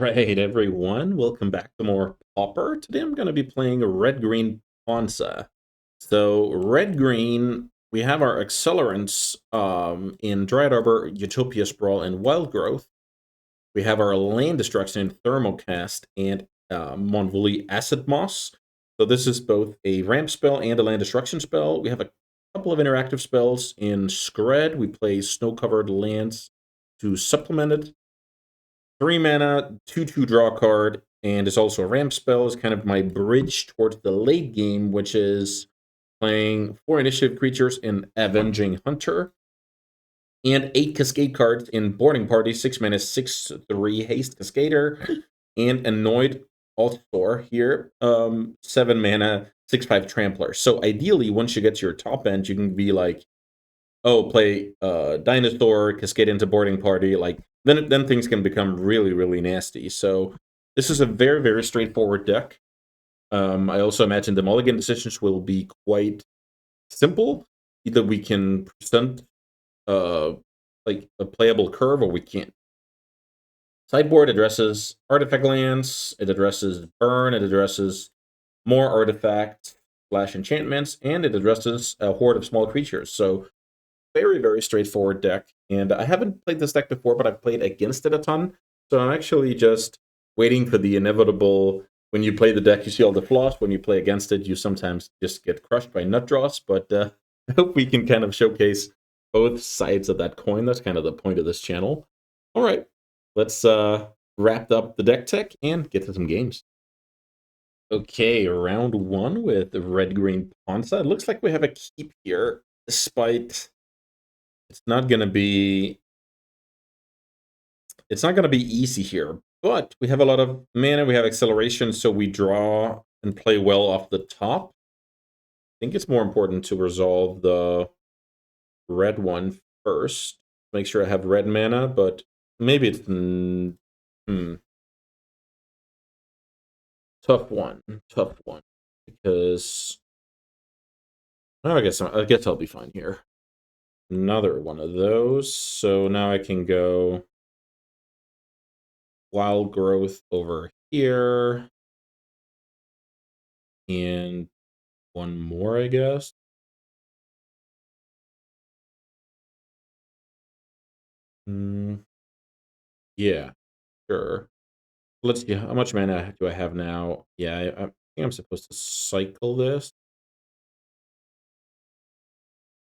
Alright, everyone, welcome back to more Pauper. Today I'm going to be playing Red-Green Ponza. So, Red-Green, we have our accelerants in Dryad Arbor, Utopia Sprawl, and Wild Growth. We have our land destruction in Thermocast and Monvuli Acid Moss. So this is both a ramp spell and a land destruction spell. We have a couple of interactive spells in Scred. We play snow-covered lands to supplement it. 3 mana, 2/2 draw card, and it's also a ramp spell. It's kind of my bridge towards the late game, which is playing 4 initiative creatures in Avenging Hunter, and 8 Cascade cards in Boarding Party, 6 mana, 6/3 Haste Cascader, and Annoyed Altor here, 7 mana, 6/5 Trampler. So ideally, once you get to your top end, you can be like, oh, play Dinosaur, Cascade into Boarding Party, like, then things can become really, really nasty. So this is a very, very straightforward deck. I also imagine the mulligan decisions will be quite simple. Either we can present like a playable curve, or we can't. Sideboard addresses artifact lands, it addresses burn, it addresses more artifacts / enchantments, and it addresses a horde of small creatures. So very, very straightforward deck, and I haven't played this deck before, but I've played against it a ton, so I'm actually just waiting for the inevitable, when you play the deck, you see all the flaws, when you play against it, you sometimes just get crushed by nut draws, but I hope we can kind of showcase both sides of that coin. That's kind of the point of this channel. All right, let's wrap up the deck tech and get to some games. Okay, round 1 with Red-Green Ponza. It looks like we have a keep here, despite... It's not going to be easy here, but we have a lot of mana, we have acceleration, so we draw and play well off the top. I think it's more important to resolve the red one first. Make sure I have red mana, but maybe it's tough one, because I guess I'll be fine here. Another one of those. So now I can go Wild Growth over here. And one more, I guess. Yeah, sure. Let's see, how much mana do I have now? Yeah, I think I'm supposed to cycle this.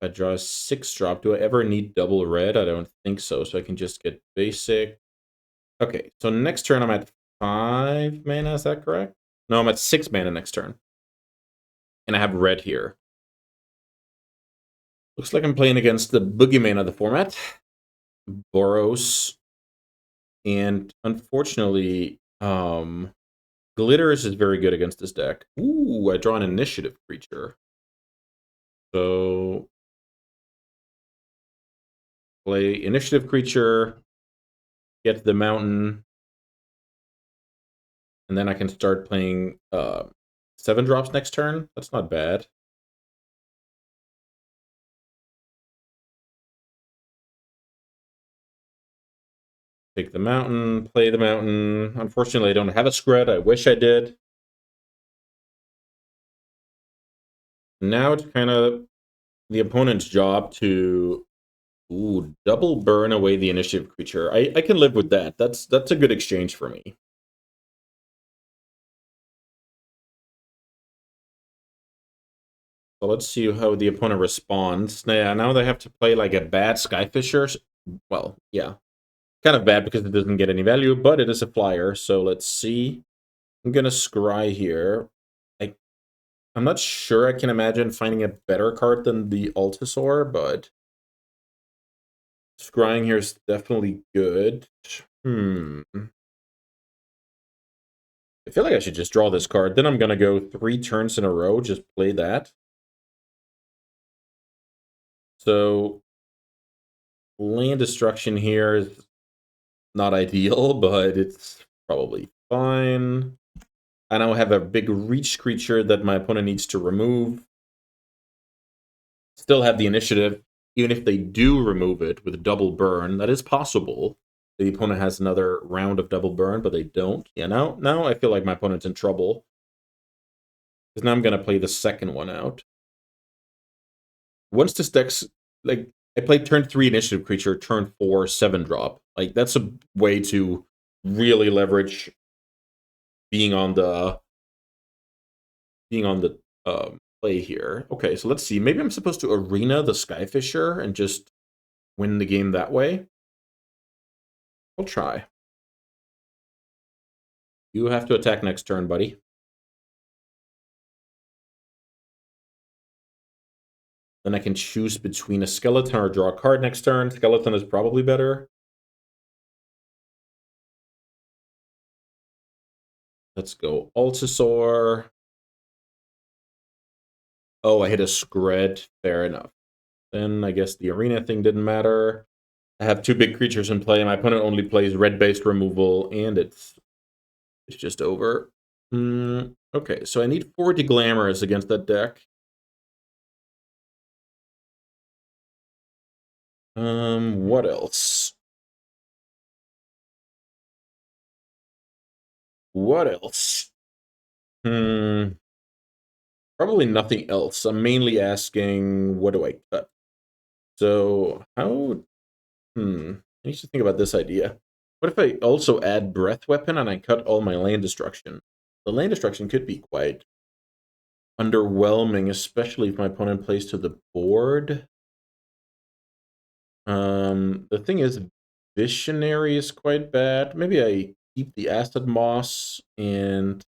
I draw a 6-drop. Do I ever need double red? I don't think so, so I can just get basic. Okay, so next turn I'm at 5 mana, is that correct? No, I'm at 6 mana next turn. And I have red here. Looks like I'm playing against the boogeyman of the format, Boros. And unfortunately, Glitters is very good against this deck. Ooh, I draw an initiative creature. So play initiative creature, get the mountain, and then I can start playing 7 drops next turn. That's not bad. Take the mountain, play the mountain. Unfortunately, I don't have a Scred. I wish I did. Now it's kind of the opponent's job to double burn away the initiative creature. I can live with that. That's a good exchange for me. So let's see how the opponent responds. Now they have to play like a bad Skyfisher. Well, yeah. Kind of bad because it doesn't get any value, but it is a flyer. So let's see. I'm going to scry here. I'm not sure I can imagine finding a better card than the Altusaur, but scrying here is definitely good. I feel like I should just draw this card. Then I'm going to go 3 turns in a row, just play that. So land destruction here is not ideal, but it's probably fine. I now have a big reach creature that my opponent needs to remove. Still have the initiative, even if they do remove it with double burn. That is possible. the opponent has another round of double burn, but they don't. Yeah, now I feel like my opponent's in trouble. Because now I'm going to play the second one out. Once this deck's, like, I played turn 3 initiative creature, turn 4 7-drop. Like, that's a way to really leverage being on the play here. Okay, so let's see. Maybe I'm supposed to arena the Skyfisher and just win the game that way. I'll try. You have to attack next turn, buddy. Then I can choose between a skeleton or draw a card next turn. Skeleton is probably better. Let's go Altasaur. Oh, I hit a Scred. Fair enough. Then I guess the arena thing didn't matter. I have 2 big creatures in play. My opponent only plays red-based removal, and it's just over. Okay, so I need 4 Deglamours against that deck. What else? What else? Probably nothing else. I'm mainly asking, what do I cut? So, how... I need to think about this idea. What if I also add Breath Weapon and I cut all my land destruction? The land destruction could be quite underwhelming, especially if my opponent plays to the board. The thing is, Visionary is quite bad. Maybe I keep the Acid Moss, and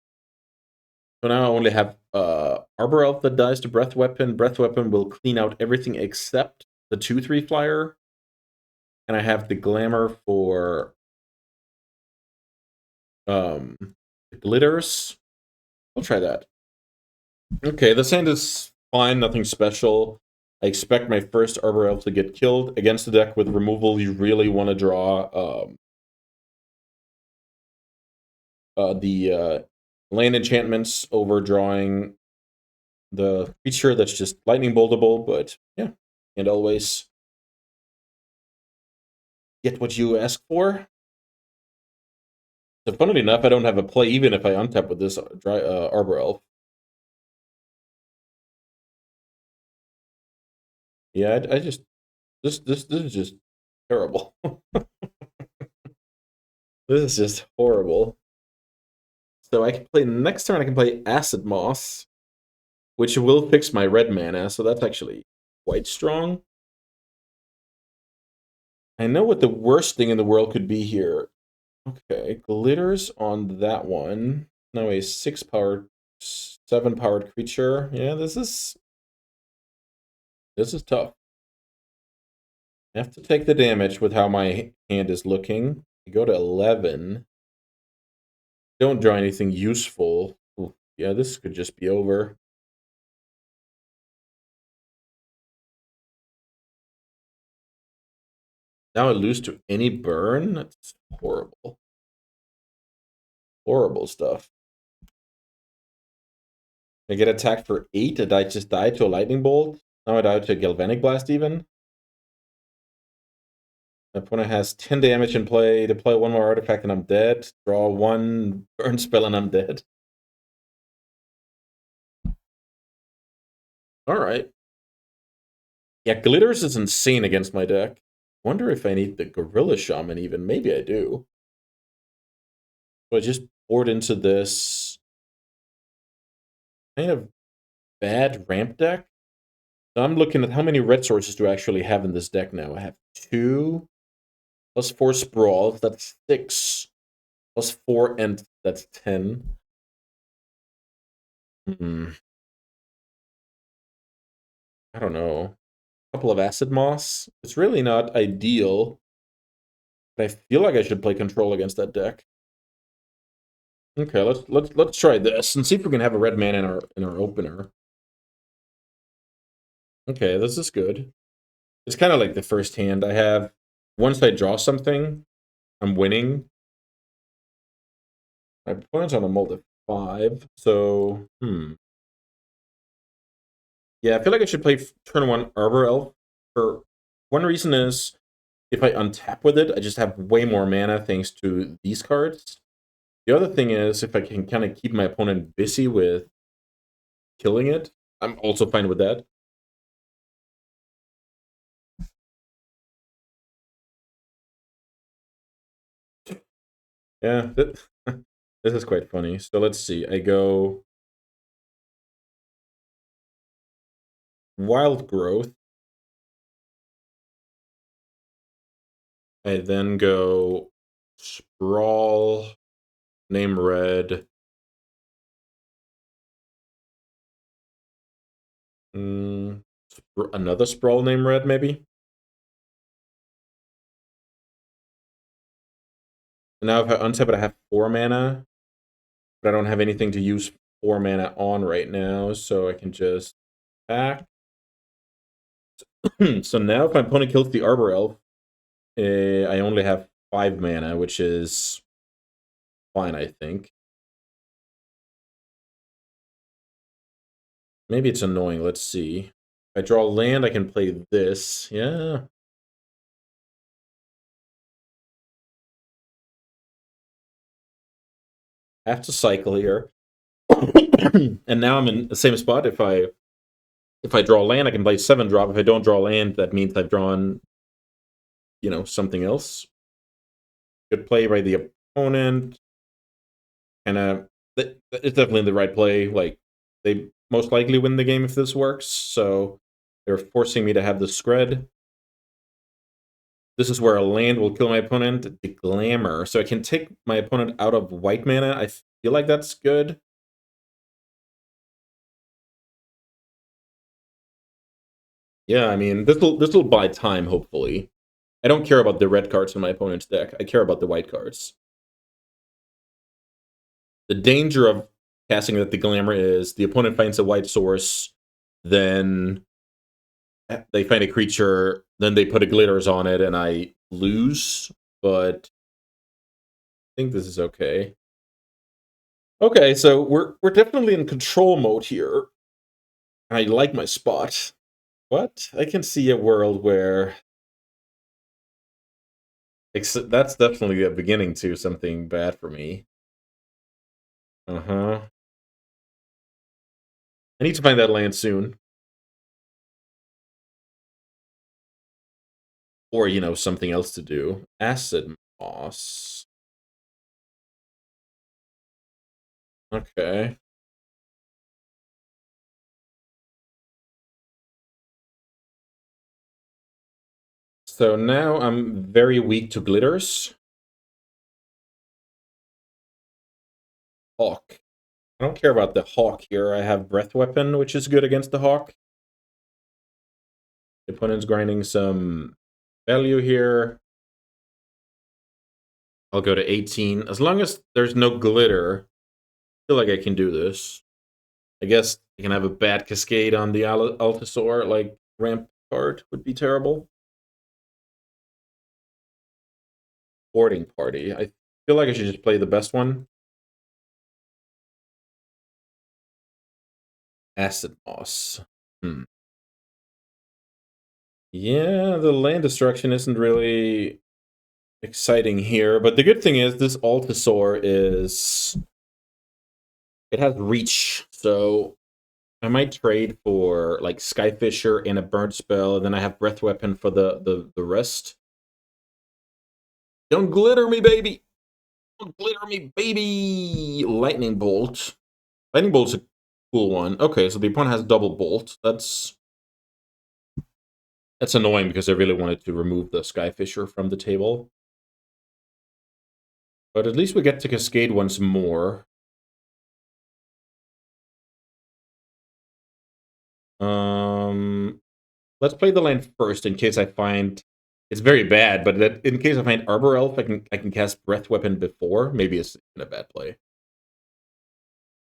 so now I only have Arbor Elf that dies to Breath Weapon. Breath Weapon will clean out everything except the 2/3 flyer. And I have the Glamour for the Glitters. I'll try that. Okay, this hand is fine, nothing special. I expect my first Arbor Elf to get killed. Against the deck with removal, you really want to draw the land enchantments over drawing the creature that's just lightning boltable, but yeah, and always get what you ask for. So funnily enough, I don't have a play even if I untap with this Arbor Elf. Yeah, I just this is just terrible. This is just horrible. So I can play next turn. I can play Acid Moss, which will fix my red mana. So that's actually quite strong. I know what the worst thing in the world could be here. Okay, glitters on that one. Now a 6-powered, 7-powered creature. Yeah, this is tough. I have to take the damage with how my hand is looking. I go to 11. Don't draw anything useful. Ooh, yeah, this could just be over. Now I lose to any burn? That's horrible. Horrible stuff. I get attacked for 8, and I just die to a lightning bolt. Now I die to a galvanic blast even. My opponent has 10 damage in play. Deploy 1 more artifact and I'm dead. Draw 1 burn spell and I'm dead. Alright. Yeah, Glitters is insane against my deck. Wonder if I need the Gorilla Shaman even. Maybe I do. So I just poured into this kind of bad ramp deck. So I'm looking at how many red sources do I actually have in this deck now. I have 2 plus 4 sprawls. That's 6 plus 4 and that's 10. I don't know. A couple of Acid Moss. It's really not ideal, but I feel like I should play Control against that deck. Okay, let's try this and see if we can have a red mana in our opener. Okay, this is good. It's kind of like the first hand I have. Once I draw something, I'm winning. My opponent's on a mold 5, so yeah, I feel like I should play turn 1 Arbor Elf. For one reason is if I untap with it, I just have way more mana thanks to these cards. The other thing is, if I can kind of keep my opponent busy with killing it, I'm also fine with that. Yeah, this is quite funny. So let's see. I go Wild Growth. I then go Sprawl, name red. Another Sprawl, name red, maybe? Now if I untap it, I have 4 mana, but I don't have anything to use 4 mana on right now, so I can just attack. So now if my opponent kills the Arbor Elf, I only have 5 mana, which is fine, I think. Maybe it's annoying. Let's see. If I draw land, I can play this. Yeah. I have to cycle here. And now I'm in the same spot. If I draw land, I can play 7-drop. If I don't draw land, that means I've drawn, something else. Good play by the opponent. And it's definitely the right play. Like, they most likely win the game if this works. So they're forcing me to have the Scred. This is where a land will kill my opponent. The Glamour. So I can take my opponent out of white mana. I feel like that's good. Yeah, I mean, this will buy time, hopefully. I don't care about the red cards in my opponent's deck. I care about the white cards. The danger of casting at the Glamour is the opponent finds a white source, then they find a creature, then they put a glitters on it, and I lose. But I think this is okay. Okay, so we're definitely in control mode here. I like my spot. But I can see a world where that's definitely a beginning to something bad for me. Uh-huh. I need to find that land soon. Or, something else to do. Acid Moss. Okay. So now I'm very weak to glitters. Hawk. I don't care about the Hawk here. I have Breath Weapon, which is good against the Hawk. The opponent's grinding some value here. I'll go to 18. As long as there's no glitter, I feel like I can do this. I guess I can have a bad cascade on the Altasaur, like ramp card would be terrible. Boarding Party. I feel like I should just play the best one. Acid Moss. Yeah, the land destruction isn't really exciting here, but the good thing is this Altasaur it has reach, so I might trade for like Skyfisher and a burnt spell, and then I have Breath Weapon for the rest. Don't glitter me, baby! Don't glitter me, baby! Lightning Bolt. Lightning Bolt's a cool one. Okay, so the opponent has double bolt. That's annoying because I really wanted to remove the Skyfisher from the table. But at least we get to Cascade once more. Let's play the land first in case I find it's very bad, but in case I find Arbor Elf, I can cast Breath Weapon before. Maybe it's in a bad play.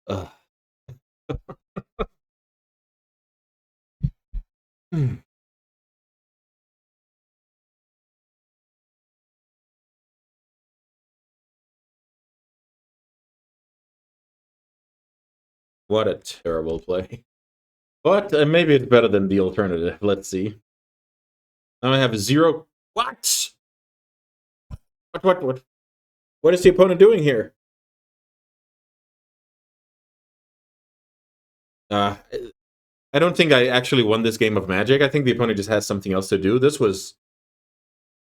Ugh. What a terrible play. But maybe it's better than the alternative. Let's see. Now I have 0. What? What is the opponent doing here? I don't think I actually won this game of Magic. I think the opponent just had something else to do. This was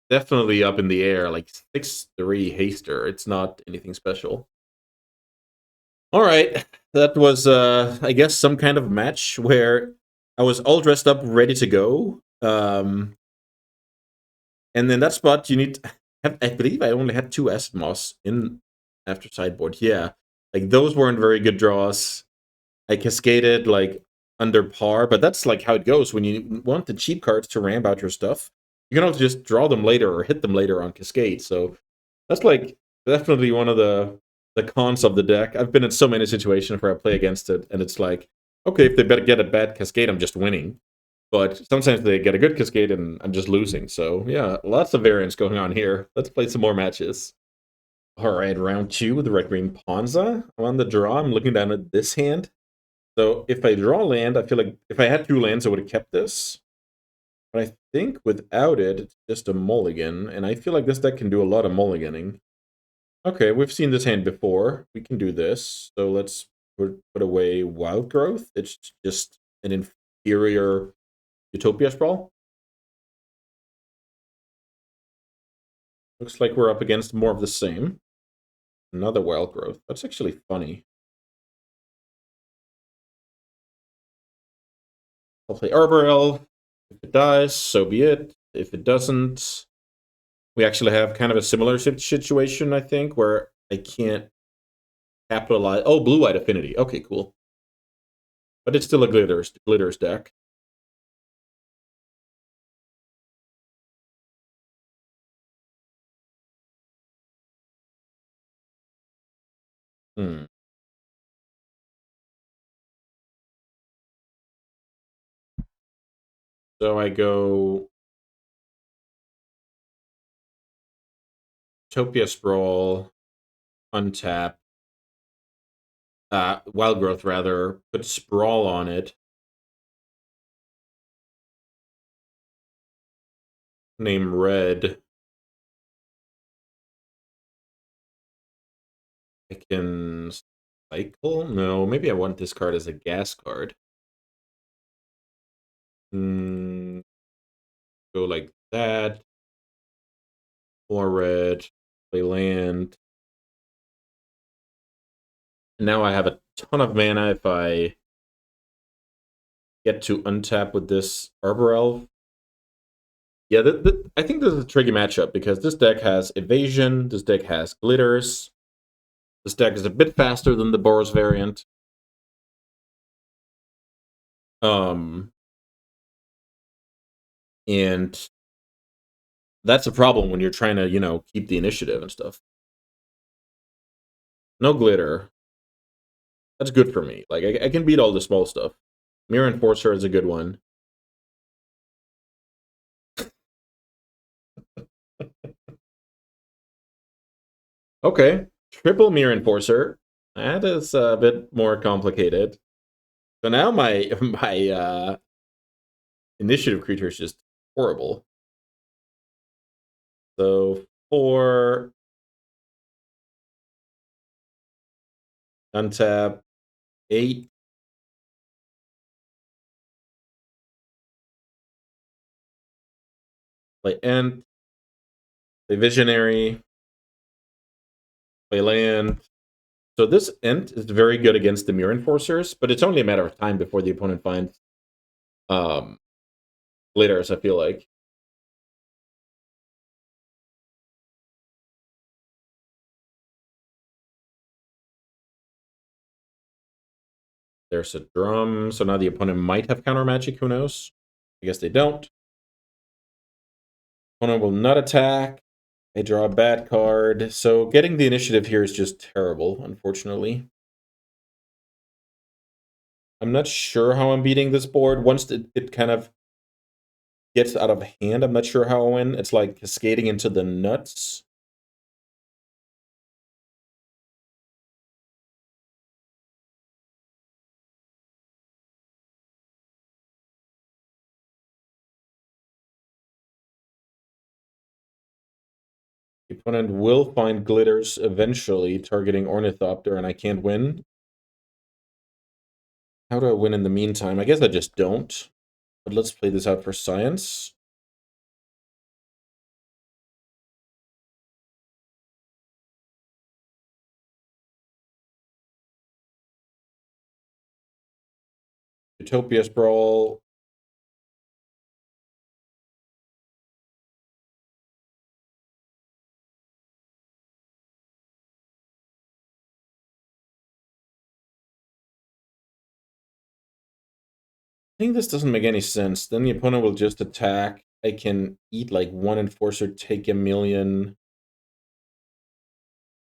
definitely up in the air, like 6-3 haster. It's not anything special. All right, that was, I guess, some kind of match where I was all dressed up, ready to go. And then that spot, you need. I believe I only had 2 Acid Moss in after sideboard. Yeah, like those weren't very good draws. I cascaded like under par, but that's like how it goes when you want the cheap cards to ramp out your stuff. You can also just draw them later or hit them later on cascade. So that's like definitely one of the cons of the deck. I've been in so many situations where I play against it, and it's like, okay, if they better get a bad cascade, I'm just winning. But sometimes they get a good cascade and I'm just losing. So yeah, lots of variance going on here. Let's play some more matches. All right, round 2 with the red-green Ponza. I'm on the draw. I'm looking down at this hand. So if I draw land, I feel like if I had 2 lands, I would have kept this. But I think without it, it's just a mulligan. And I feel like this deck can do a lot of mulliganing. Okay, we've seen this hand before. We can do this. So let's put away Wild Growth. It's just an inferior Utopia Sprawl. Looks like we're up against more of the same. Another Wild Growth. That's actually funny. I'll play Arborel. If it dies, so be it. If it doesn't, we actually have kind of a similar situation, I think, where I can't capitalize. Oh, blue-white Affinity. Okay, cool. But it's still a glitters deck. Hmm. So I go Utopia Sprawl, untap, Wild Growth rather, put Sprawl on it. Name red. I can cycle? No, maybe I want this card as a gas card. Go like that. More red. Play land. And now I have a ton of mana if I get to untap with this Arbor Elf. Yeah, I think this is a tricky matchup because this deck has evasion, this deck has glitters. This deck is a bit faster than the Boros variant. And that's a problem when you're trying to, keep the initiative and stuff. No glitter. That's good for me. Like, I can beat all the small stuff. Mirror Enforcer is a good one. Okay, triple Mirror Enforcer. That is a bit more complicated. So now my initiative creature is just horrible. So 4 untap, 8 play Ent, play Visionary, play land. So this Ent is very good against the Mirror Enforcers, but it's only a matter of time before the opponent finds glitters, I feel like. There's a drum, so now the opponent might have counter magic, who knows? I guess they don't. Opponent will not attack. I draw a bad card. So getting the initiative here is just terrible, unfortunately. I'm not sure how I'm beating this board. Once it kind of gets out of hand, I'm not sure how I win. It's like cascading into the nuts. The opponent will find glitters eventually, targeting Ornithopter, and I can't win. How do I win in the meantime? I guess I just don't. But let's play this out for science. Utopia Sprawl. I think this doesn't make any sense. Then the opponent will just attack. I can eat like one Enforcer, take a million.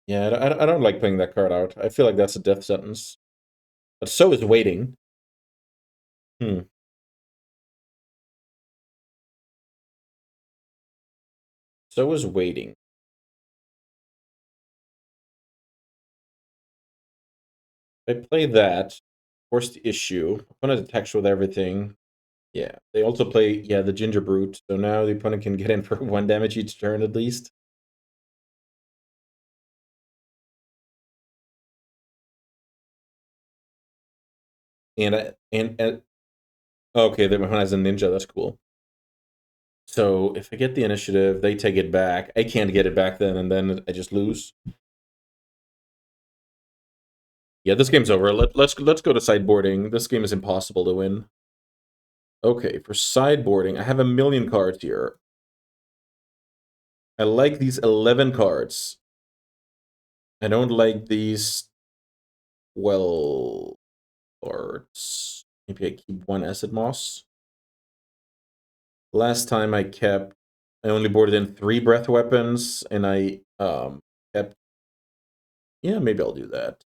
Yeah, I don't like playing that card out. I feel like that's a death sentence. But so is waiting. So is waiting. If I play that, force the issue. Opponent attacks with everything. Yeah, they also play, yeah, the Ginger Brute. So now the opponent can get in for 1 damage each turn at least. And okay, the opponent has a ninja. That's cool. So if I get the initiative, they take it back. I can't get it back then, and then I just lose. Yeah, this game's over. Let's go to sideboarding. This game is impossible to win. Okay, for sideboarding, I have a million cards here. I like these 11 cards. I don't like these 12 cards. Maybe I keep 1 Acid Moss. Last time I only boarded in 3 Breath Weapons, and I kept... Yeah, maybe I'll do that.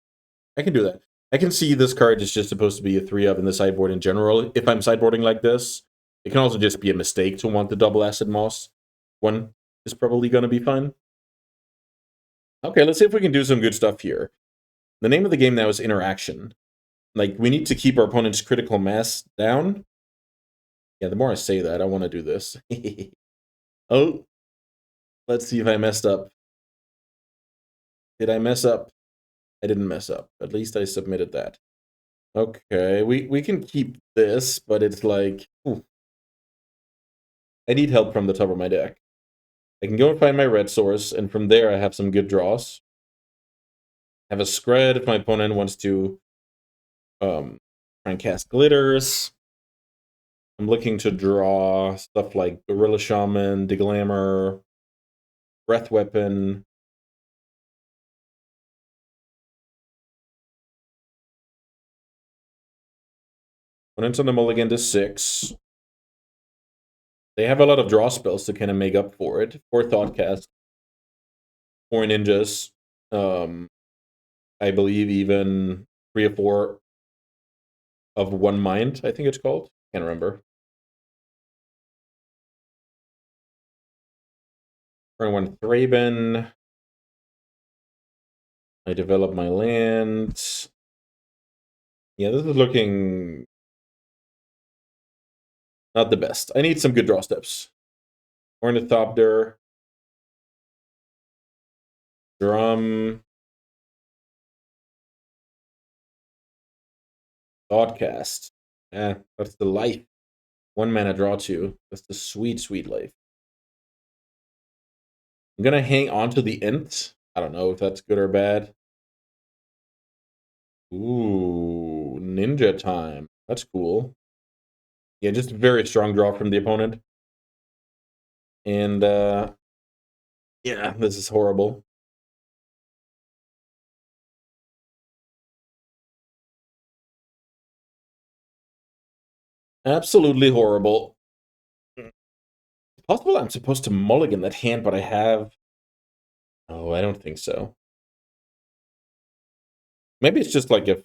I can do that. I can see this card is just supposed to be a 3-of in the sideboard in general. If I'm sideboarding like this, it can also just be a mistake to want the double Acid Moss. 1 is probably going to be fine. Okay, let's see if we can do some good stuff here. The name of the game now is Interaction. Like, we need to keep our opponent's critical mass down. Yeah, the more I say that, I want to do this. Oh, let's see if I messed up. Did I mess up? I didn't mess up. At least I submitted that. Okay, we can keep this, but it's like... Ooh. I need help from the top of my deck. I can go and find my red source, and from there I have some good draws. I have a Scred if my opponent wants to try and cast glitters. I'm looking to draw stuff like Gorilla Shaman, Deglammer, Breath Weapon. Opponent's on the mulligan to 6. They have a lot of draw spells to kind of make up for it. 4 Thoughtcast, 4 Ninjas. I believe even 3 or 4 of One Mind, I think it's called. Can't remember. Turn 1 Thraben. I develop my land. Yeah, this is looking not the best. I need some good draw steps. Ornithopter. Drum. Thoughtcast. That's the life. 1 mana draw 2. That's the sweet, sweet life. I'm gonna hang on to the Int. I don't know if that's good or bad. Ooh, Ninja Time. That's cool. Yeah, just very strong draw from the opponent. And, yeah, this is horrible. Absolutely horrible. It's possible I'm supposed to mulligan that hand, but I have... Oh, I don't think so. Maybe it's just like a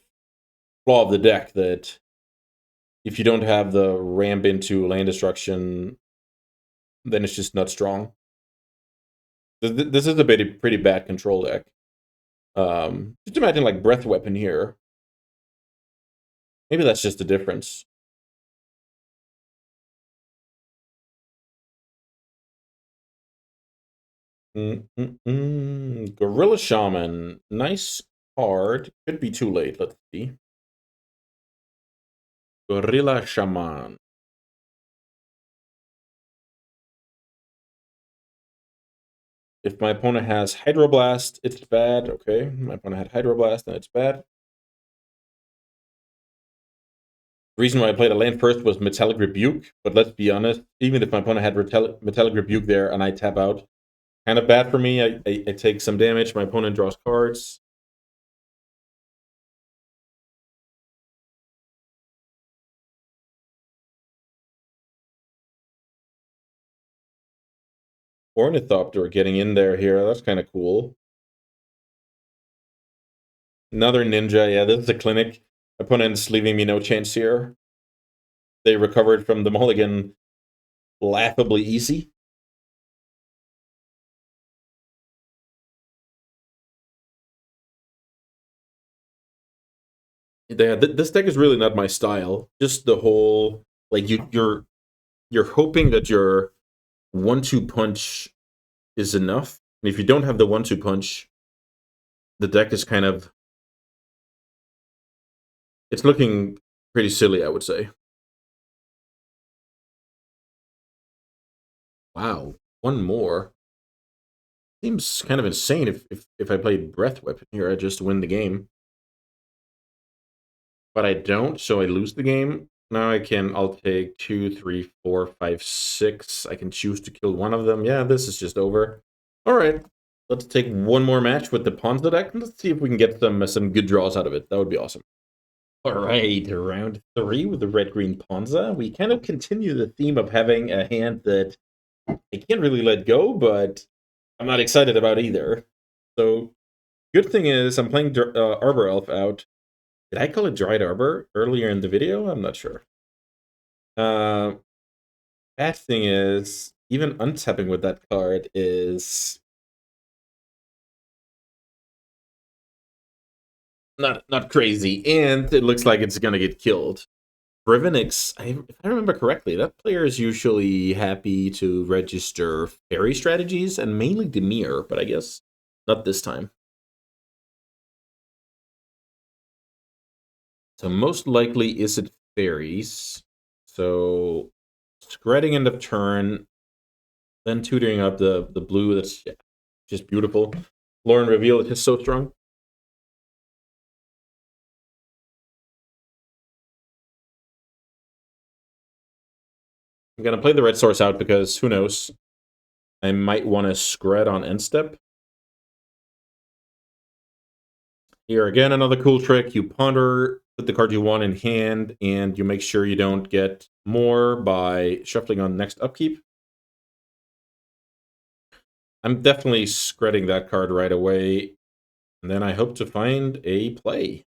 flaw of the deck that if you don't have the ramp into land destruction, then it's just not strong. This is a pretty bad control deck. Just imagine like Breath Weapon here. Maybe that's just the difference. Gorilla Shaman. Nice card. Could be too late. Let's see. Gorilla Shaman. If my opponent has Hydroblast, it's bad. Okay, my opponent had Hydroblast, and it's bad. The reason why I played a land first was Metallic Rebuke, but let's be honest, even if my opponent had Metallic Rebuke there and I tap out, kind of bad for me. I take some damage, my opponent draws cards. Ornithopter getting in there here, that's kind of cool. Another Ninja, yeah, this is a clinic. Opponent's leaving me no chance here. They recovered from the mulligan laughably easy. Yeah, this deck is really not my style. Just the whole like you're hoping that your 1-2 punch is enough. And if you don't have the 1-2 punch, the deck is kind of it's looking pretty silly, I would say. Wow, one more. Seems kind of insane if I played Breath Weapon here, I just win the game. But I don't, so I lose the game. Now I'll take 2, 3, 4, 5, 6. I can choose to kill one of them. Yeah, this is just over. All right, let's take one more match with the Ponza deck. Let's see if we can get some good draws out of it. That would be awesome. All right, round 3 with the red-green Ponza. We kind of continue the theme of having a hand that I can't really let go, but I'm not excited about either. So, good thing is I'm playing Arbor Elf out. Did I call it Dried Arbor earlier in the video? I'm not sure. Uh, bad thing is, even untapping with that card is not crazy, and it looks like it's gonna get killed. Brivenix, if I remember correctly, that player is usually happy to register fairy strategies and mainly Demir, but I guess not this time. So most likely Izzet Fairies. So spreading end of turn, then tutoring up the blue. That's just beautiful. Lauren Reveal is just so strong. I'm gonna play the red source out because who knows? I might want to scred on end step. Here again, another cool trick. You ponder, put the card you want in hand, and you make sure you don't get more by shuffling on next upkeep. I'm definitely scredding that card right away, and then I hope to find a play.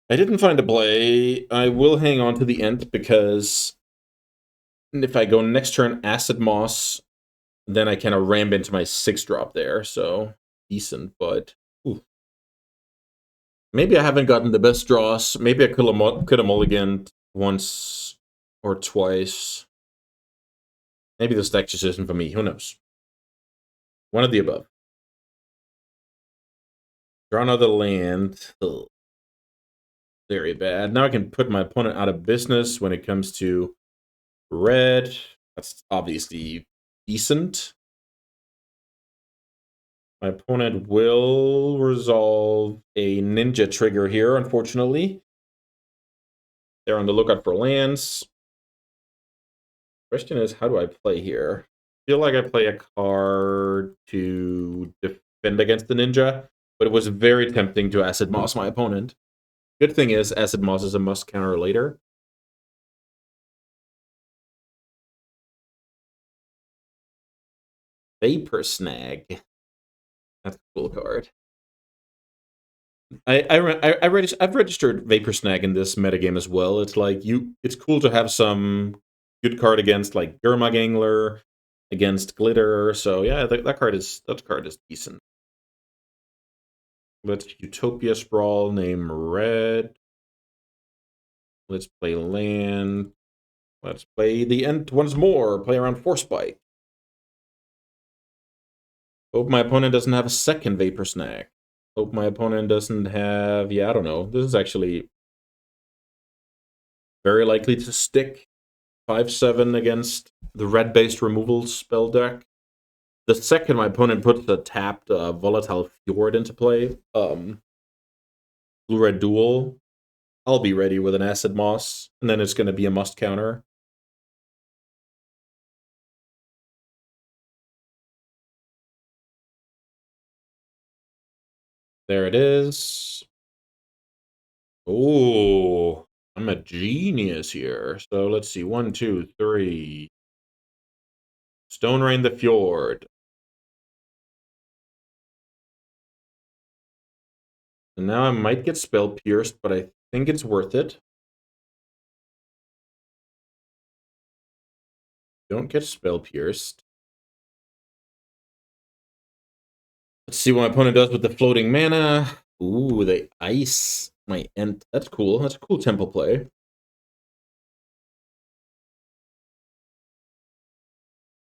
I didn't find a play. I will hang on to the end because if I go next turn Acid Moss, then I kind of ram into my 6-drop there, so decent, but ooh. Maybe I haven't gotten the best draws. Maybe I could have mulliganed once or twice. Maybe this deck just isn't for me. Who knows? One of the above. Draw another land. Ugh. Very bad. Now I can put my opponent out of business when it comes to red. That's obviously decent. My opponent will resolve a ninja trigger here, unfortunately. They're on the lookout for lands. Question is, how do I play here? I feel like I play a card to defend against the ninja, but it was very tempting to Acid Moss my opponent. Good thing is, Acid Moss is a must counter later. Vapor Snag. That's a cool card. I've registered Vapor Snag in this metagame as well. It's like it's cool to have some good card against like Gurmag Angler, against Glitter. So yeah, that card is decent. Let's Utopia Sprawl, name red. Let's play land. Let's play the end once more. Play around Force Spike. Hope my opponent doesn't have a second Vapor Snack. Hope my opponent doesn't have... Yeah, I don't know. This is actually very likely to stick. 5-7 against the red-based removal spell deck. The second my opponent puts a tapped Volatile Fjord into play, blue-red duel, I'll be ready with an Acid Moss, and then it's going to be a must counter. There it is. Oh, I'm a genius here. So let's see. 1, 2, 3. Stone Rain the Fjord. And now I might get Spell Pierced, but I think it's worth it. Don't get Spell Pierced. Let's see what my opponent does with the floating mana. Ooh, they ice my Ent. That's cool. That's a cool tempo play.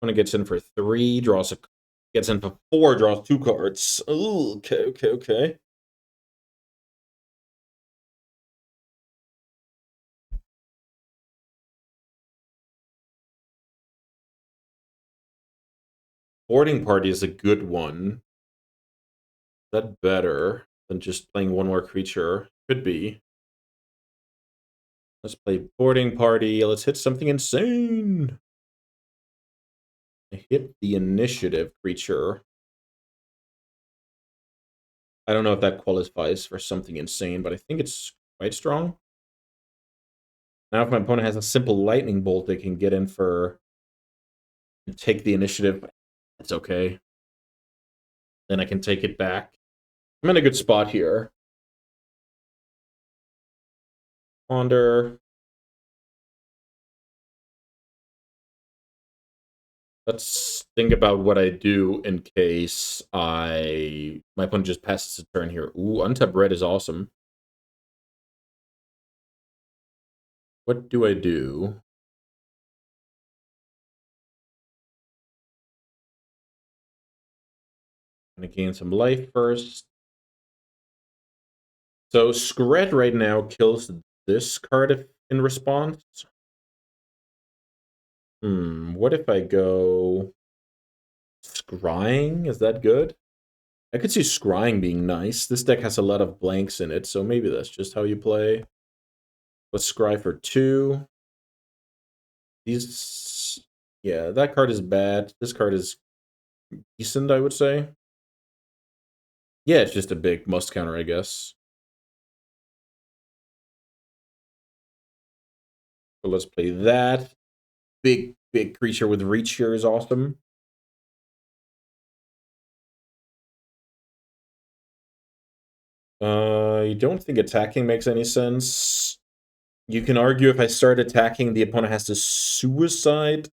Opponent gets in for 3, gets in for 4, draws 2 cards. Ooh, okay. Boarding Party is a good one. Is that better than just playing one more creature? Could be. Let's play Boarding Party. Let's hit something insane. I hit the initiative creature. I don't know if that qualifies for something insane, but I think it's quite strong. Now if my opponent has a simple lightning bolt, they can get in for and take the initiative. It's okay. Then I can take it back. I'm in a good spot here. Ponder. Let's think about what I do in case my opponent just passes a turn here. Ooh, untap red is awesome. What do I do? I'm gonna gain some life first. So Scred right now kills this card in response. What if I go Scrying? Is that good? I could see Scrying being nice. This deck has a lot of blanks in it, so maybe that's just how you play. Let's Scry for 2. These... Yeah, that card is bad. This card is decent, I would say. Yeah, it's just a big must counter, I guess. So let's play that. Big creature with reach here is awesome. I don't think attacking makes any sense. You can argue if I start attacking, the opponent has to suicide.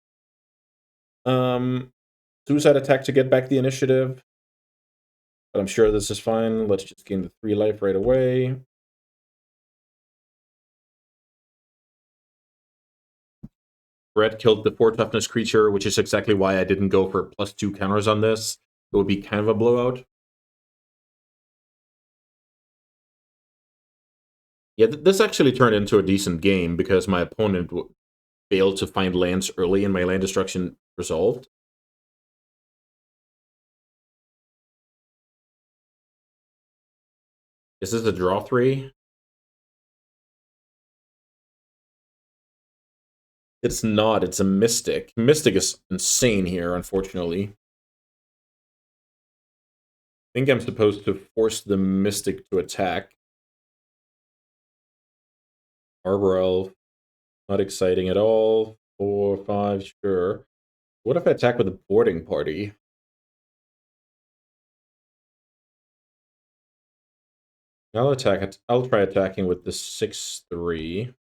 Suicide attack to get back the initiative. But I'm sure this is fine. Let's just gain the 3 life right away. Red killed the 4 toughness creature, which is exactly why I didn't go for +2 counters on this. It would be kind of a blowout. Yeah, this actually turned into a decent game because my opponent failed to find lands early and my land destruction resolved. Is this a draw 3? It's not. It's a Mystic. Mystic is insane here, unfortunately. I think I'm supposed to force the Mystic to attack. Arbor Elf. Not exciting at all. 4, 5, sure. What if I attack with a boarding party? I'll attack it. I'll try attacking with the 6/3.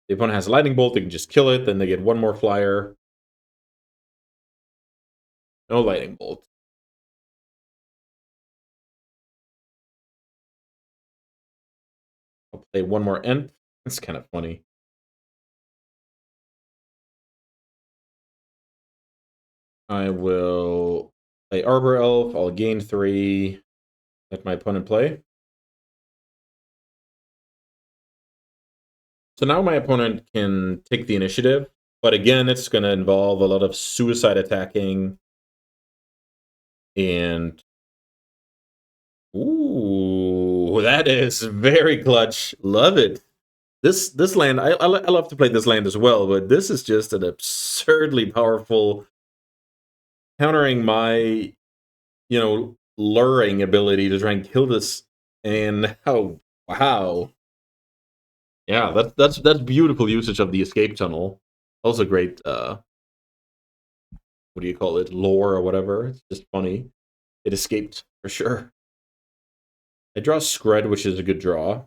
The opponent has a lightning bolt, they can just kill it, then they get 1 more flyer. No lightning bolt. I'll play 1 more Ent. That's kind of funny. I will play Arbor Elf. I'll gain 3. Let my opponent play. So now my opponent can take the initiative, but again, it's going to involve a lot of suicide attacking. And ooh, that is very clutch. Love it. This land, I love to play this land as well, but this is just an absurdly powerful, countering my, luring ability to try and kill this. And oh, wow. Yeah, that's beautiful usage of the escape tunnel. Also great, what do you call it, lore or whatever. It's just funny. It escaped for sure. I draw Scred, which is a good draw.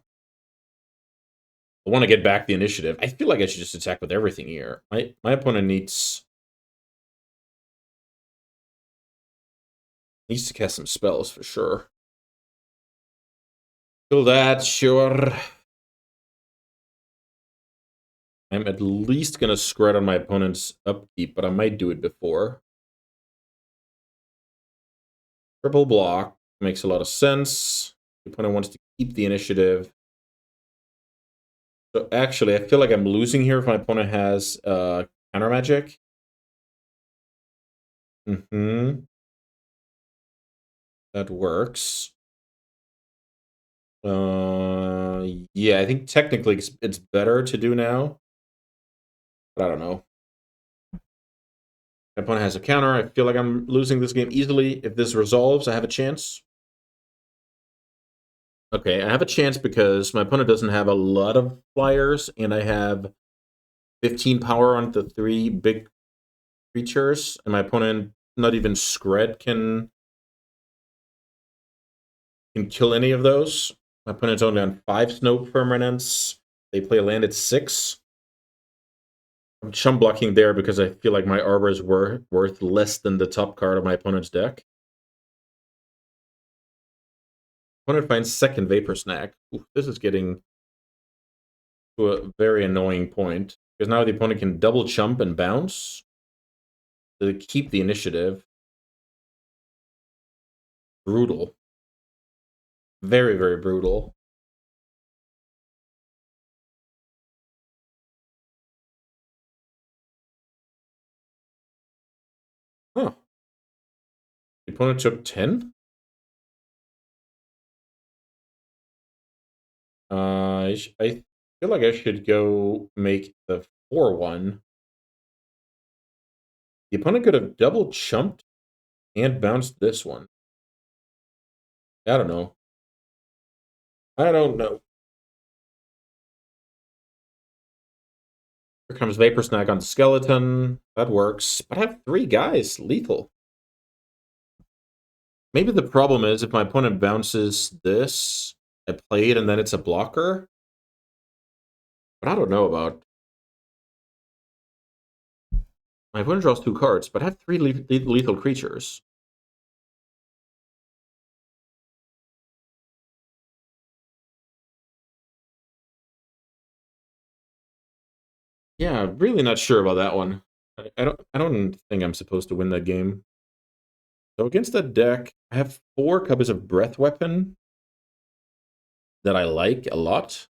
I want to get back the initiative. I feel like I should just attack with everything here. My opponent needs to cast some spells for sure. Kill that, sure. I'm at least going to Scred on my opponent's upkeep, but I might do it before. Triple block makes a lot of sense. The opponent wants to keep the initiative. So actually, I feel like I'm losing here if my opponent has counter magic. That works. Yeah, I think technically it's better to do now. But I don't know. My opponent has a counter. I feel like I'm losing this game easily. If this resolves, I have a chance. Okay, I have a chance because my opponent doesn't have a lot of flyers, and I have 15 power on the 3 big creatures, and my opponent, not even Scred, can kill any of those. My opponent's only on 5 snow permanents. They play a land at 6. I'm chum blocking there because I feel like my Arbor is worth less than the top card of my opponent's deck. Opponent finds second Vapor Snack. Ooh, this is getting to a very annoying point because now the opponent can double chump and bounce to keep the initiative. Brutal. Very, very brutal. Huh. The opponent took 10? I feel like I should go make the 4-1. The opponent could have double chumped and bounced this one. I don't know. I don't know. Here comes Vapor Snack on Skeleton. That works. But I have 3 guys. Lethal. Maybe the problem is if my opponent bounces this, I play it and then it's a blocker. But I don't know about. My opponent draws 2 cards, but I have 3 lethal creatures. Yeah, really not sure about that one. I don't think I'm supposed to win that game. So against that deck, I have 4 copies of Breath Weapon that I like a lot.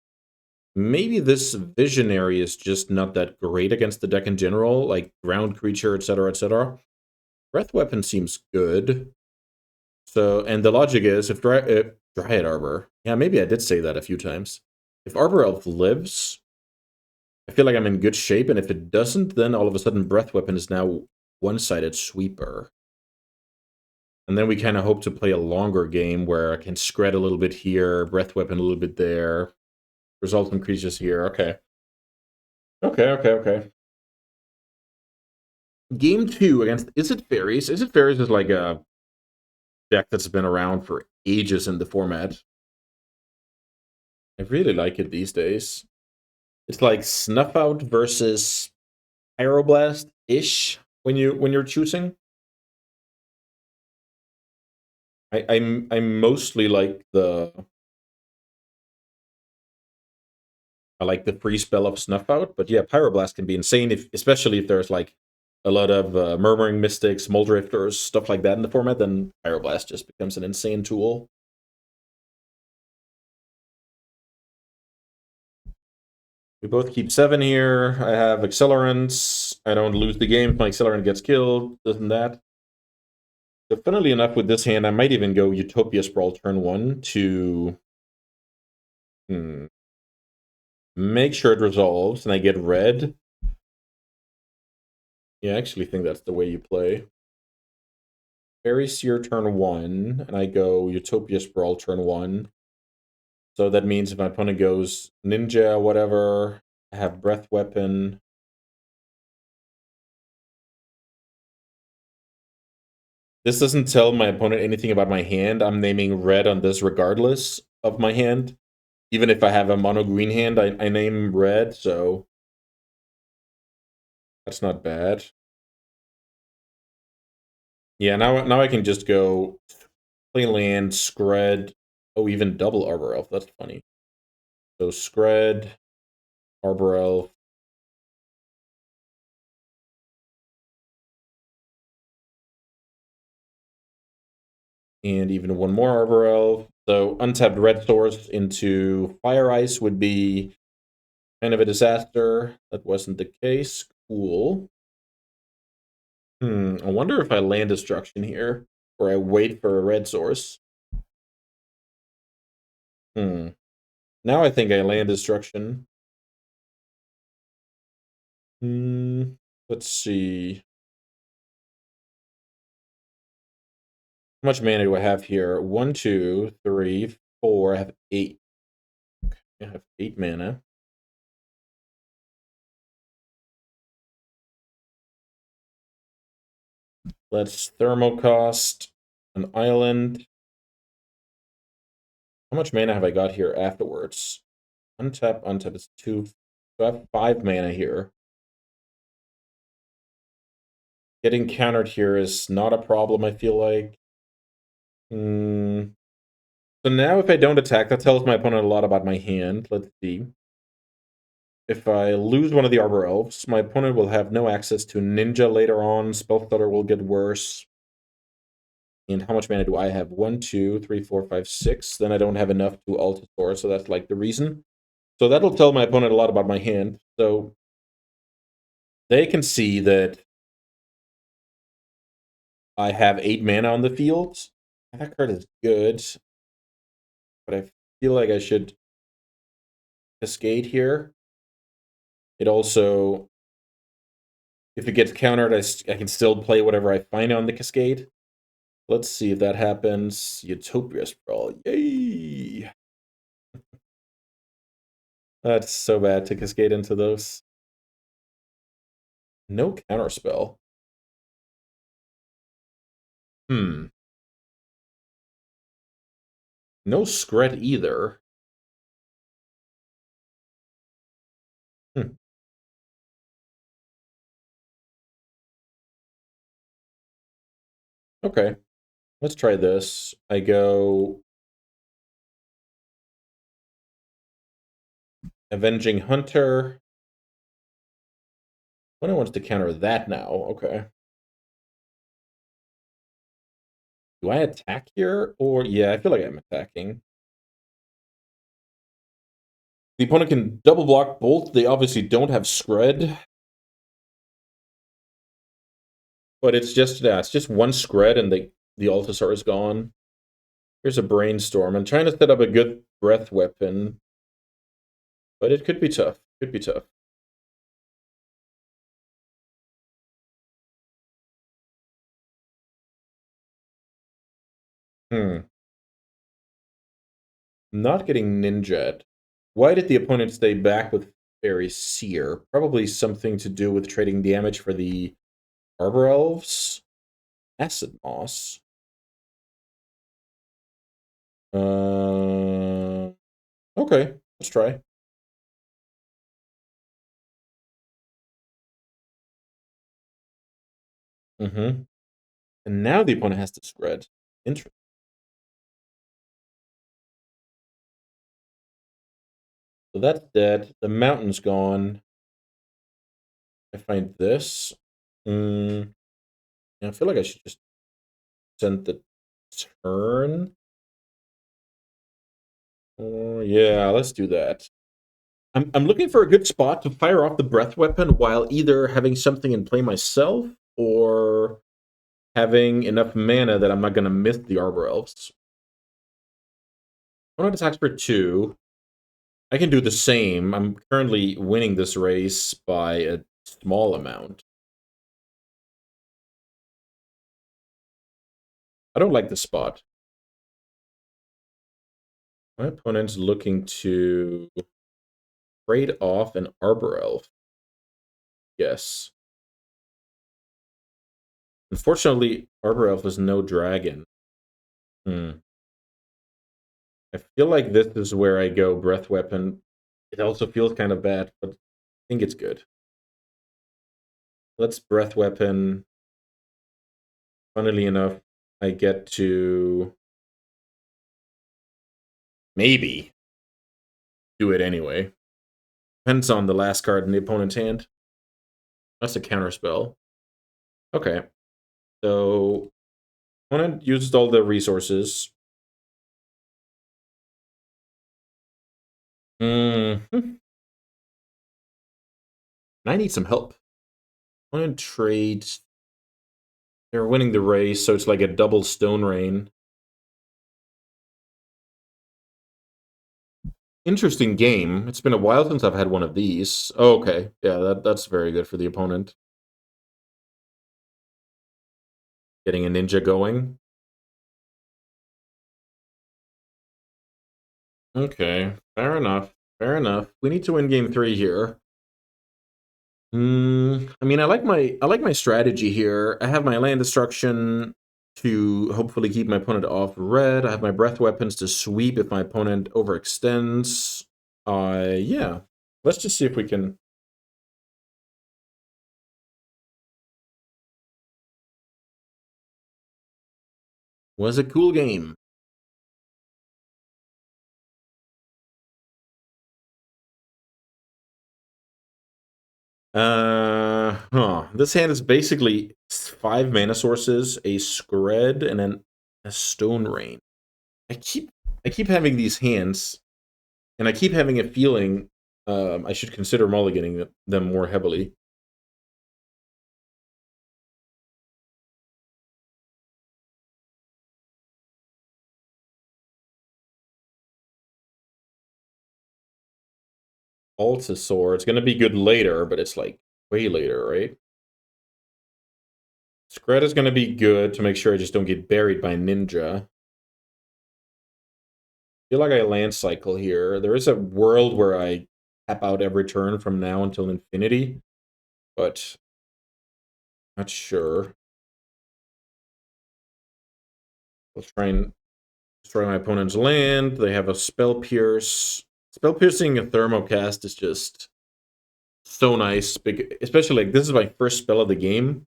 Maybe this Visionary is just not that great against the deck in general, like ground creature, etc., etc. Breath Weapon seems good. So, and the logic is if Dryad Arbor, yeah, maybe I did say that a few times. If Arbor Elf lives, I feel like I'm in good shape, and if it doesn't, then all of a sudden Breath Weapon is now one-sided sweeper. And then we kind of hope to play a longer game where I can Scred a little bit here, Breath Weapon a little bit there, resultant creatures here. Okay. Okay. Game 2 against Izzet Fairies. Izzet Fairies is like a deck that's been around for ages in the format. I really like it these days. It's like Snuff Out versus Pyroblast-ish when you're choosing. I mostly like I like the free spell of Snuff Out, but yeah, Pyroblast can be insane, especially if there's like a lot of Murmuring Mystics, Muldrifters, stuff like that in the format, then Pyroblast just becomes an insane tool. We both keep 7 here. I have Accelerants. I don't lose the game if my Accelerant gets killed. Doesn't that? So funnily enough, with this hand, I might even go Utopia Sprawl turn 1 to make sure it resolves, and I get red. Yeah, I actually think that's the way you play. Fairies Seer turn 1, and I go Utopia Sprawl turn 1. So that means if my opponent goes Ninja, whatever, I have Breath Weapon. This doesn't tell my opponent anything about my hand. I'm naming red on this regardless of my hand. Even if I have a mono green hand, I name red, so that's not bad. Yeah, now I can just go play land, Scred. Oh, even double Arbor Elf. That's funny. So Scred, Arbor Elf. And even one more Arbor Elf. So untapped red source into Fire Ice would be kind of a disaster. That wasn't the case. Cool. I wonder if I land Destruction here, or I wait for a red source. Now I think I land Destruction. Let's see. How much mana do I have here? 1, 2, 3, 4. I have 8. I have 8 mana. Let's Thermocost an island. How much mana have I got here afterwards? Untap, untap is 2. So I have 5 mana here. Getting countered here is not a problem, I feel like. So now if I don't attack, that tells my opponent a lot about my hand. Let's see. If I lose one of the Arbor Elves, my opponent will have no access to Ninja later on. Spellstutter will get worse. And how much mana do I have? 1, 2, 3, 4, 5, 6. Then I don't have enough to Altasaur, so that's like the reason. So that'll tell my opponent a lot about my hand. So they can see that I have 8 mana on the field. That card is good. But I feel like I should Cascade here. It also, if it gets countered, I can still play whatever I find on the Cascade. Let's see if that happens. Utopia Sprawl. Yay! That's so bad to Cascade into those. No counterspell. No Scred either. Okay. Let's try this. I go Avenging Hunter. What I wants to counter that now. Okay. Do I attack here? Or, yeah, I feel like I'm attacking. The opponent can double block both. They obviously don't have Scred. But it's just, yeah, it's just one Scred and the Altasaur is gone. Here's a Brainstorm. I'm trying to set up a good Breath Weapon. But it could be tough. Could be tough. Not getting Ninja. Why did the opponent stay back with Fairies Seer? Probably something to do with trading damage for the Arbor Elves. Acid Moss. Okay, let's try. And now the opponent has to Scred. Interesting. So that's dead. The mountain's gone. I find this. Mm, yeah, I feel like I should just send the turn. Yeah, let's do that. I'm looking for a good spot to fire off the breath weapon while either having something in play myself or having enough mana that I'm not going to miss the Arbor Elves. One attacks for 2. I can do the same. I'm currently winning this race by a small amount. I don't like the spot. My opponent's looking to trade off an Arbor Elf. Yes. Unfortunately, Arbor Elf is no dragon. I feel like this is where I go Breath Weapon. It also feels kind of bad, but I think it's good. Let's Breath Weapon. Funnily enough, I get to maybe do it anyway. Depends on the last card in the opponent's hand. That's a counter spell. Okay. So opponent used all the resources. I need some help. Opponent trades. They're winning the race, so it's like a double Stone Rain. Interesting game. It's been a while since I've had one of these. Oh, okay. Yeah, that's very good for the opponent. Getting a ninja going. Okay, fair enough. Fair enough. We need to win game 3 here. I mean, I like my strategy here. I have my land destruction to hopefully keep my opponent off red. I have my breath weapons to sweep if my opponent overextends. Yeah. Let's just see if we can. Was a cool game. This hand is basically 5 mana sources, a Scred, and then a Stone Rain. I keep having these hands, and I keep having a feeling I should consider mulliganing them more heavily. Altasaur, it's gonna be good later, but it's like way later, right? Scred is gonna be good to make sure I just don't get buried by Ninja. I feel like I land cycle here. There is a world where I tap out every turn from now until infinity, but not sure. I'll try and destroy my opponent's land. They have a Spell Pierce. Spell Piercing a Thermocast is just so nice, especially like this is my first spell of the game.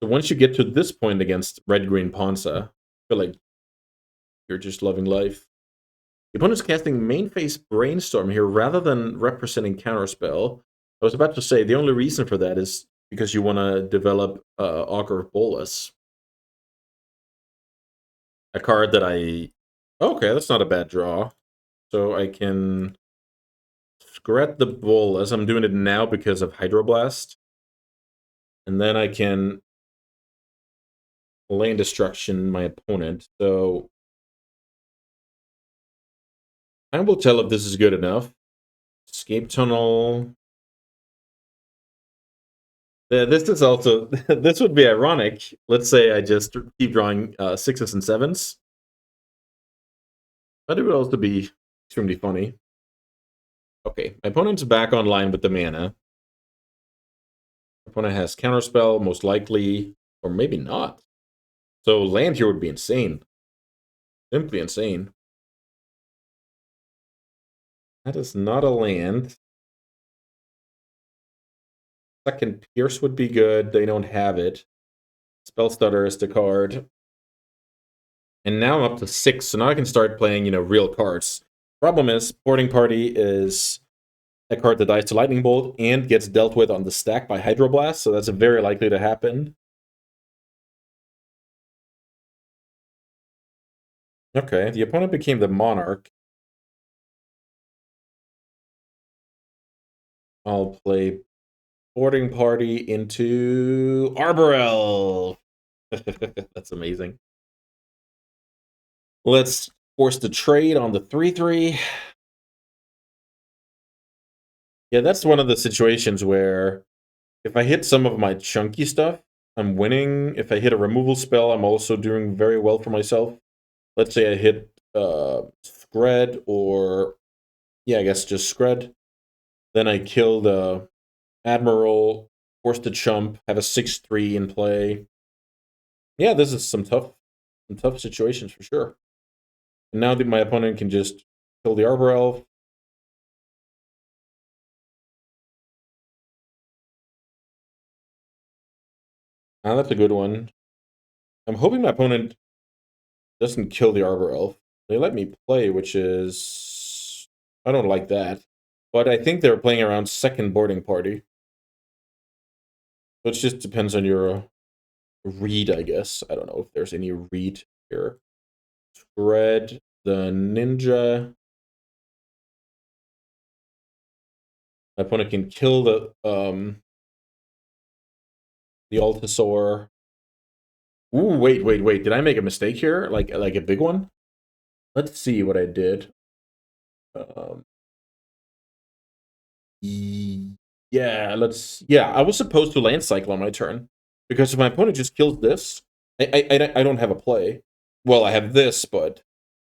So once you get to this point against Red-Green Ponza, I feel like you're just loving life. The opponent's casting main phase Brainstorm here rather than representing Counterspell. I was about to say the only reason for that is because you want to develop Augur of Bolas. A card that I... Okay, that's not a bad draw. So I can scrat the Bolas. I'm doing it now because of Hydroblast. And then I can Lane Destruction my opponent. So I will tell if this is good enough. Escape Tunnel. Yeah, this is also... this would be ironic. Let's say I just keep drawing 6s and 7s. But it would also be extremely funny. Okay, my opponent's back online with the mana. My opponent has Counterspell, most likely, or maybe not. So land here would be insane. Simply insane. That is not a land. Second Pierce would be good. They don't have it. Spell Stutter is the card. And now I'm up to 6, so now I can start playing, real cards. Problem is, Boarding Party is a card that dies to Lightning Bolt and gets dealt with on the stack by Hydroblast, so that's very likely to happen. Okay, the opponent became the Monarch. I'll play Boarding Party into Arborel. That's amazing. Let's force the trade on the 3/3. Yeah, that's one of the situations where if I hit some of my chunky stuff, I'm winning. If I hit a removal spell, I'm also doing very well for myself. Let's say I hit Scred or, yeah, I guess just Scred. Then I kill the Admiral, force the chump, have a 6/3 in play. Yeah, this is some tough situations for sure. And now that my opponent can just kill the Arbor Elf. Ah, that's a good one. I'm hoping my opponent doesn't kill the Arbor Elf. They let me play, which is... I don't like that. But I think they're playing around second boarding party. So it just depends on your read, I guess. I don't know if there's any read here. Spread the ninja. My opponent can kill the Altasaur. Ooh, wait. Did I make a mistake here? Like a big one? Let's see what I did. Um, yeah, I was supposed to land cycle on my turn. Because if my opponent just kills this, I don't have a play. Well, I have this, but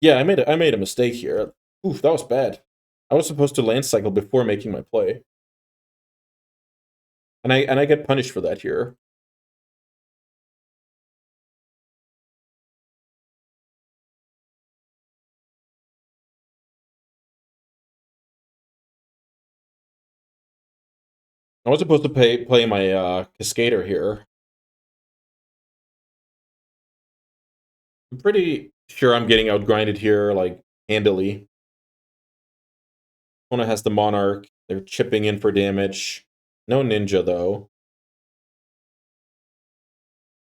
yeah, I made a mistake here. Oof, that was bad. I was supposed to land cycle before making my play. And I get punished for that here. I was supposed to play my Cascader here. I'm pretty sure I'm getting outgrinded here, like, handily. Opponent has the Monarch. They're chipping in for damage. No Ninja, though.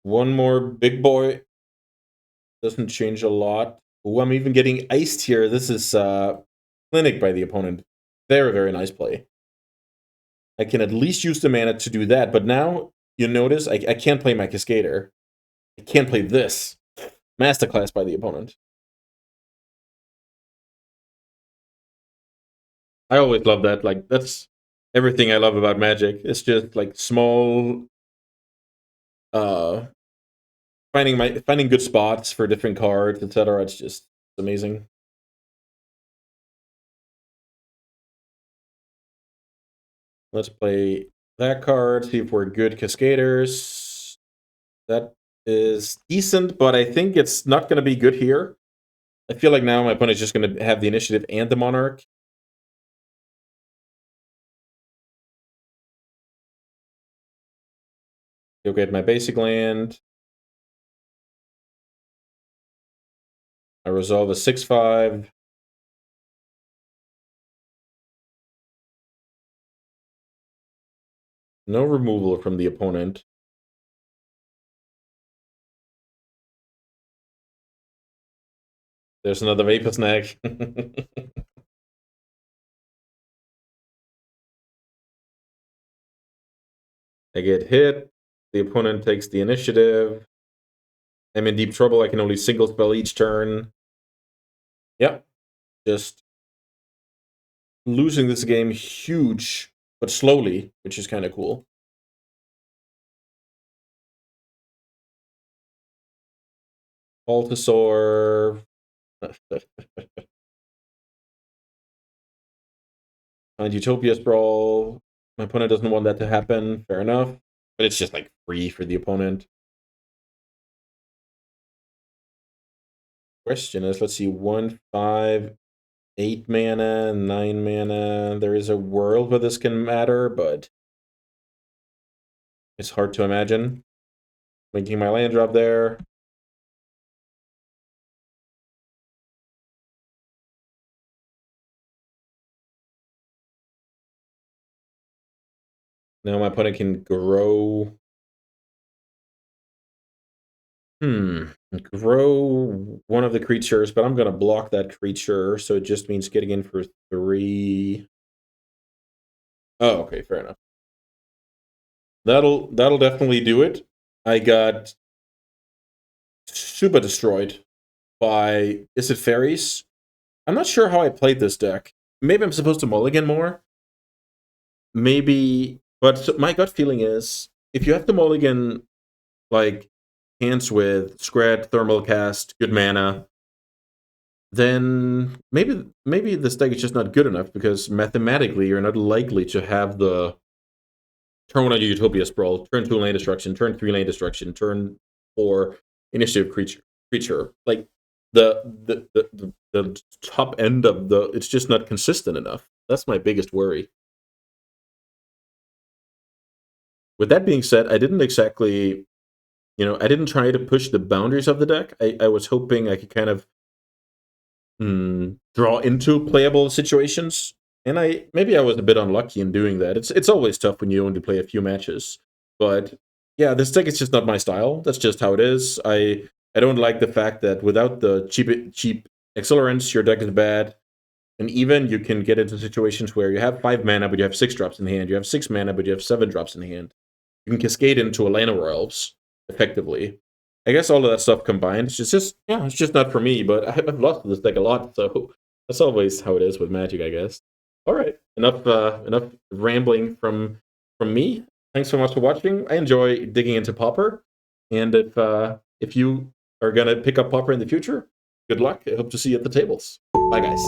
One more big boy. Doesn't change a lot. Ooh, I'm even getting iced here. This is Clinic by the opponent. Very, very nice play. I can at least use the mana to do that, but now, you notice, I can't play my Cascader. I can't play this. Masterclass by the opponent. I always love that. Like, that's everything I love about Magic. It's just, like, small... finding good spots for different cards, etc. It's just amazing. Let's play that card, see if we're good Cascaders. That is decent, but I think it's not going to be good here. I feel like now my opponent's just going to have the initiative and the Monarch. Go get my basic land. I resolve a 6/5. No removal from the opponent. There's another Vapor Snag. I get hit. The opponent takes the initiative. I'm in deep trouble. I can only single spell each turn. Yep. Just losing this game huge, but slowly, which is kind of cool. Altasaur. And Utopia Sprawl. My opponent doesn't want that to happen. Fair enough. But it's just like free for the opponent. Question is, let's see, 1, 5, 8 mana, 9 mana. There is a world where this can matter, but it's hard to imagine. Linking my land drop there. Now my opponent can grow. Grow one of the creatures, but I'm going to block that creature, so it just means getting in for 3. Oh, okay, fair enough. That'll definitely do it. I got super destroyed by Izzet Fairies. I'm not sure how I played this deck. Maybe I'm supposed to mulligan more. Maybe, but my gut feeling is if you have to mulligan like hands with Scred, Thermal Cast, good mana, then maybe this deck is just not good enough because mathematically you're not likely to have the turn 1 on your Utopia Sprawl, turn 2 lane destruction, turn 3 lane destruction, turn 4 initiative creature. Like the top end of the it's just not consistent enough. That's my biggest worry. With that being said, I didn't exactly, I didn't try to push the boundaries of the deck. I was hoping I could kind of draw into playable situations, and maybe I was a bit unlucky in doing that. It's always tough when you only play a few matches, but yeah, this deck is just not my style. That's just how it is. I don't like the fact that without the cheap accelerants, your deck is bad. And even you can get into situations where you have 5 mana, but you have 6 drops in hand. You have 6 mana, but you have 7 drops in hand. You can cascade into a Lane of Elves effectively. I guess all of that stuff combined, it's just not for me. But I've lost this deck a lot, so that's always how it is with Magic, I guess. All right, enough rambling from me. Thanks so much for watching. I enjoy digging into Pauper, and if you are gonna pick up Pauper in the future, good luck. I hope to see you at the tables. Bye, guys.